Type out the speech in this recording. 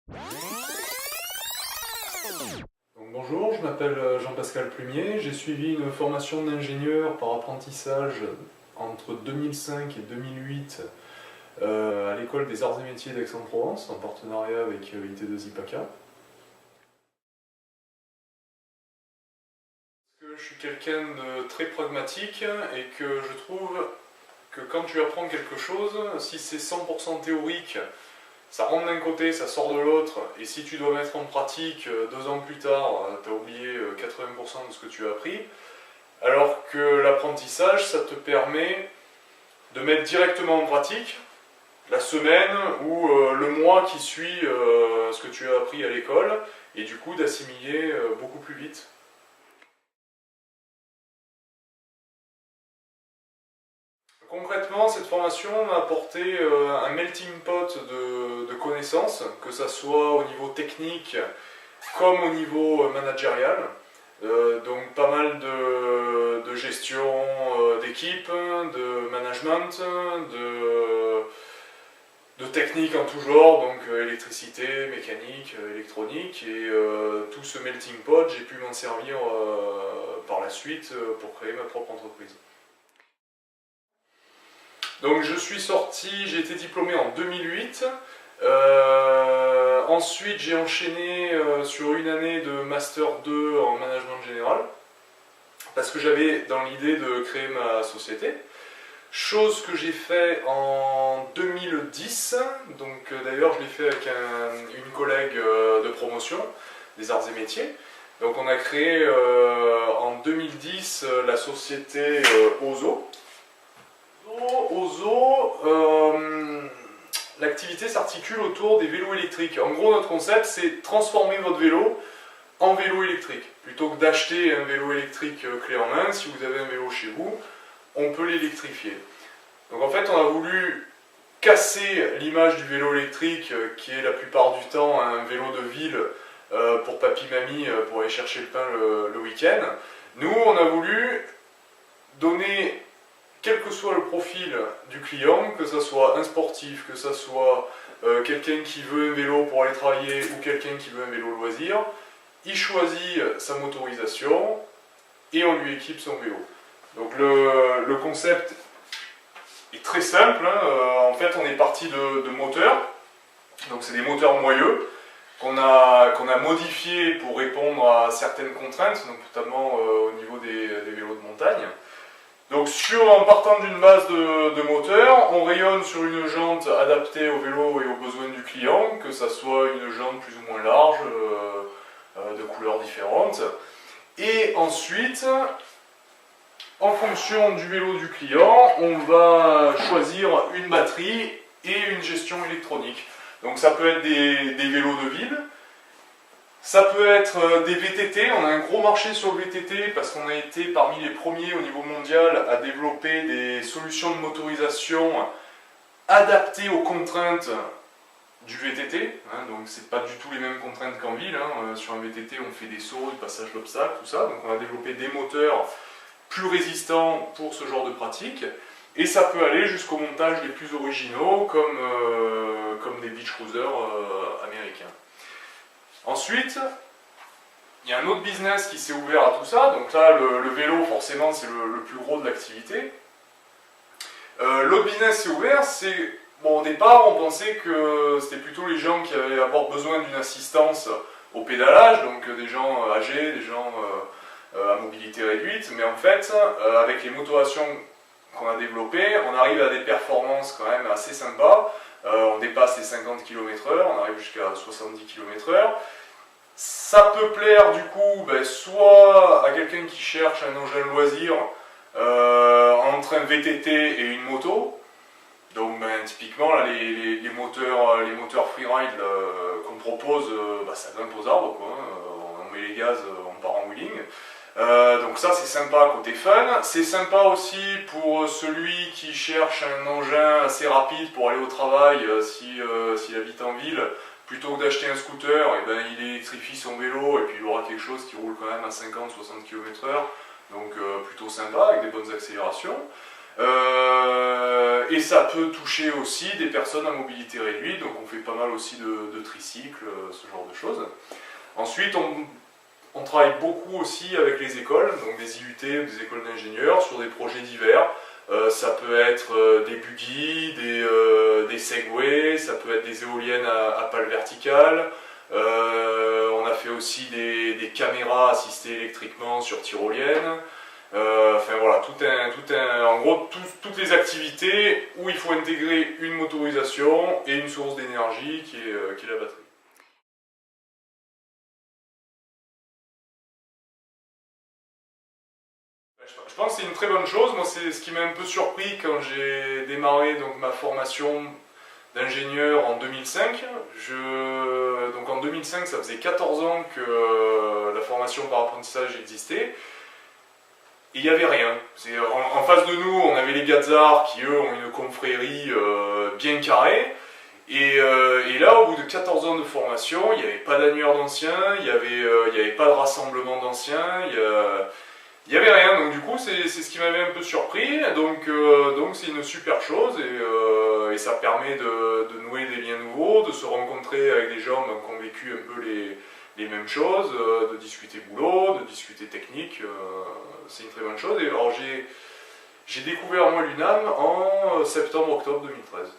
Donc, bonjour, je m'appelle Jean-Pascal Plumier, j'ai suivi une formation d'ingénieur par apprentissage entre 2005 et 2008 à l'école des arts et métiers d'Aix-en-Provence en partenariat avec IT2IPACA. Je suis quelqu'un de très pragmatique et que je trouve que quand tu apprends quelque chose, si c'est 100% théorique, ça rentre d'un côté, ça sort de l'autre, et si tu dois mettre en pratique 2 ans plus tard, tu as oublié 80% de ce que tu as appris, alors que l'apprentissage, ça te permet de mettre directement en pratique la semaine ou le mois qui suit ce que tu as appris à l'école, et du coup d'assimiler beaucoup plus vite. Concrètement, cette formation m'a apporté un melting pot de connaissances, que ce soit au niveau technique comme au niveau managérial. Donc pas mal de gestion d'équipe, de management, de technique en tout genre, donc électricité, mécanique, électronique, et tout ce melting pot, j'ai pu m'en servir par la suite pour créer ma propre entreprise. Donc je suis sorti, j'ai été diplômé en 2008. Ensuite j'ai enchaîné sur une année de Master 2 en management général, parce que j'avais dans l'idée de créer ma société. Chose que j'ai fait en 2010, donc d'ailleurs je l'ai fait avec une collègue de promotion des arts et métiers. Donc on a créé en 2010 la société Ozo. L'activité s'articule autour des vélos électriques. En gros, notre concept, c'est transformer votre vélo en vélo électrique. Plutôt que d'acheter un vélo électrique clé en main, si vous avez un vélo chez vous, on peut l'électrifier. Donc en fait, on a voulu casser l'image du vélo électrique, qui est la plupart du temps un vélo de ville pour papy-mamie, pour aller chercher le pain le week-end. Nous, on a voulu donner, quel que soit le profil du client, que ce soit un sportif, que ce soit quelqu'un qui veut un vélo pour aller travailler ou quelqu'un qui veut un vélo loisir, il choisit sa motorisation et on lui équipe son vélo. Donc le concept est très simple, hein. En fait on est parti de moteurs, donc c'est des moteurs moyeux qu'on a modifiés pour répondre à certaines contraintes, donc notamment au niveau des vélos de montagne. Donc en partant d'une base de moteur, on rayonne sur une jante adaptée au vélo et aux besoins du client, que ça soit une jante plus ou moins large, de couleurs différentes. Et ensuite, en fonction du vélo du client, on va choisir une batterie et une gestion électronique. Donc ça peut être des vélos de ville, ça peut être des VTT. On a un gros marché sur le VTT parce qu'on a été parmi les premiers au niveau mondial à développer des solutions de motorisation adaptées aux contraintes du VTT. Donc c'est pas du tout les mêmes contraintes qu'en ville. Sur un VTT on fait des sauts, du passage d'obstacles, tout ça. Donc on a développé des moteurs plus résistants pour ce genre de pratique. Et ça peut aller jusqu'au montage les plus originaux comme des beach cruisers américains. Ensuite, il y a un autre business qui s'est ouvert à tout ça. Donc là, le vélo, forcément, c'est le plus gros de l'activité. L'autre business s'est ouvert, au départ, on pensait que c'était plutôt les gens qui allaient avoir besoin d'une assistance au pédalage, donc des gens âgés, des gens à mobilité réduite. Mais en fait, avec les motorisations qu'on a développées, on arrive à des performances quand même assez sympas. On dépasse les 50 km/h, on arrive jusqu'à 70 km/h. Ça peut plaire du coup soit à quelqu'un qui cherche un engin loisir entre un VTT et une moto. Donc typiquement là, les moteurs freeride qu'on propose, ça grimpe aux arbres, quoi. On met les gaz, on part en wheeling. Donc ça c'est sympa côté fun. C'est sympa aussi pour celui qui cherche un engin assez rapide pour aller au travail s'il habite en ville. Plutôt que d'acheter un scooter, il électrifie son vélo et puis il aura quelque chose qui roule quand même à 50-60 km/h. Donc plutôt sympa avec des bonnes accélérations. Et ça peut toucher aussi des personnes à mobilité réduite, donc on fait pas mal aussi de tricycles, ce genre de choses. Ensuite, on travaille beaucoup aussi avec les écoles, donc des IUT, des écoles d'ingénieurs, sur des projets divers. Ça peut être des buggy, des segways, ça peut être des éoliennes à pales verticales. On a fait aussi des caméras assistées électriquement sur tyroliennes. Enfin voilà, en gros, toutes les activités où il faut intégrer une motorisation et une source d'énergie qui est la batterie. Je pense que c'est une très bonne chose. Moi, c'est ce qui m'a un peu surpris quand j'ai démarré donc, ma formation d'ingénieur en 2005. Donc en 2005, ça faisait 14 ans que la formation par apprentissage existait. Et il n'y avait rien. En face de nous, on avait les Gazards qui, eux, ont une confrérie bien carrée. Et là, au bout de 14 ans de formation, il n'y avait pas d'annuaire d'anciens, il n'y avait pas de rassemblement d'anciens, il n'y avait rien. Donc du coup, c'est ce qui m'avait un peu surpris. Donc c'est une super chose et ça permet de nouer des liens nouveaux, de se rencontrer avec des gens qui ont vécu un peu les mêmes choses, de discuter boulot, de discuter technique. C'est une très bonne chose. Et alors j'ai découvert moi l'UNAM en septembre-octobre 2013.